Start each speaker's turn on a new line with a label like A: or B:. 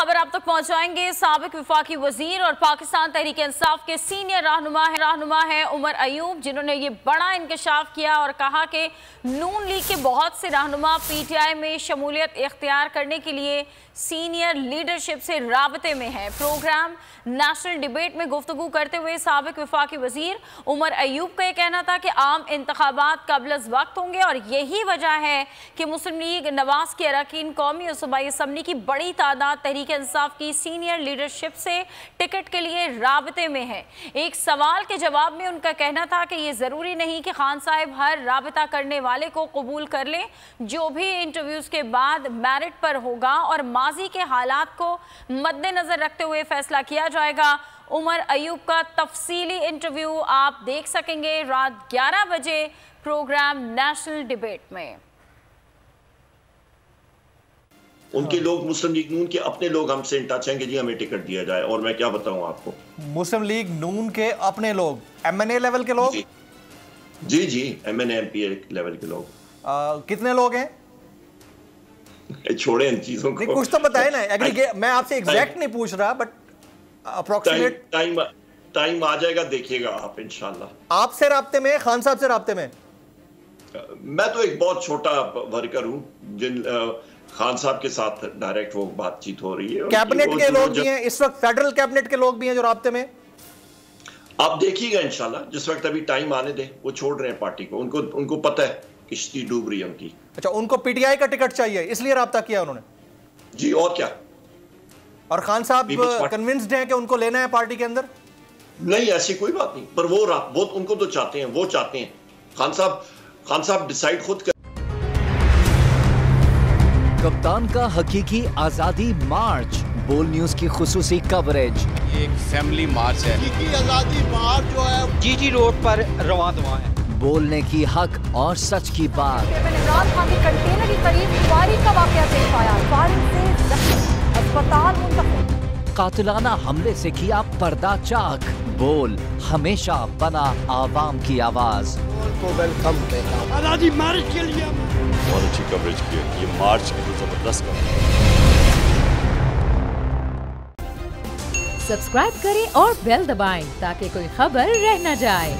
A: खबर आप तक पहुंचाएंगे। साबिक वफाकी वजीर और पाकिस्तान तहरीक इंसाफ के सीनियर रहनुमा है उमर अयूब, जिन्होंने ये बड़ा इंकशाफ किया और कहा कि नून लीग के बहुत से रहनुमा पीटीआई में शमूलियत इख्तियार करने के लिए सीनियर लीडरशिप से राबते में है। प्रोग्राम नेशनल डिबेट में गुफ्तगू करते हुए साबिक वफाकी वजीर उमर अयूब का यह कहना था कि आम इंतखाबात कबल अज़ वक्त होंगे और यही वजह है कि मुस्लिम लीग नवाज के अरकान कौमी और सूबाई असम्बली की बड़ी तादाद तहरीक इंसाफ की सीनियर लीडरशिप से टिकट के लिए राबते में है। एक सवाल के जवाब में उनका कहना था कि यह ज़रूरी नहीं कि खान साहब हर राबता करने वाले को कबूल कर लें, जो भी इंटरव्यूज़ के बाद मेरिट पर होगा और माजी के हालात को मद्देनजर रखते हुए फैसला किया जाएगा। उमर अयूब का तफसीली इंटरव्यू आप देख सकेंगे रात 11 बजे प्रोग्राम नेशनल डिबेट में।
B: उनके लोग मुस्लिम लीग नून के अपने लोग हमसे इन टच हैं कि जी हमें टिकट दिया जाए, और मैं क्या बताऊं आपको,
C: मुस्लिम लीग नून के अपने लोग एमएनए लेवल के लोग,
B: जी एमएनए एमपी लेवल के लोग।
C: कितने लोग हैं?
B: छोड़े इन चीजों को,
C: कुछ तो बताए ना। एग्रीगेट, मैं आपसे एग्जैक्ट नहीं पूछ रहा, बट अप्रोक्सीमेट
B: टाइम आ जाएगा, देखिएगा आप इंशाल्लाह।
C: आपसे राब्ते में, खान साहब से राब्ते में?
B: मैं तो एक बहुत छोटा वर्कर हूं, जिन खान साहब के साथ डायरेक्ट वो बातचीत हो रही है।
C: कैबिनेट के लोग भी हैं इस वक्त, फेडरल कैबिनेट के लोग भी हैं जो राब्ते में।
B: आप देखिएगा इंशाल्लाह, जिस वक्त अभी टाइम आने दे, वो छोड़ रहे हैं पार्टी को, उनको पता है किश्ती डूब रही है उनकी।
C: अच्छा, उनको पीटीआई का टिकट चाहिए इसलिए राब्ता किया उन्होंने?
B: जी, और क्या। और
C: खान साहब कन्विंस्ड हैं कि उनको लेना है पार्टी के अंदर?
B: नहीं, ऐसी कोई बात नहीं, पर वो उनको तो चाहते हैं, वो चाहते हैं। खान साहब डिसाइड खुद कर।
D: कप्तान का हकीकी आजादी मार्च, बोल न्यूज की खुसूसी कवरेज।
E: ये एक फैमिली मार्च है।
F: हकीकी आजादी मार्च जो है
E: जीटी रोड पर रवां दवा है।
D: बोलने की हक और सच की बात।
G: इमरान खान के कंटेनर के करीब फायरिंग का वाकया पेश आया, फायरिंग से जख्मी, अस्पताल मुंतकिल।
D: कातिलाना हमले से किया पर्दा चाक, बोल हमेशा बना आवाम की आवाज।
F: को वेलकम देता हूं
G: आजादी मार्च के लिए।
H: बहुत अच्छी कवरेज की है, ये मार्च की तो जबरदस्त कवरेज।
I: सब्सक्राइब करें और बेल दबाएं ताकि कोई खबर रह न जाए।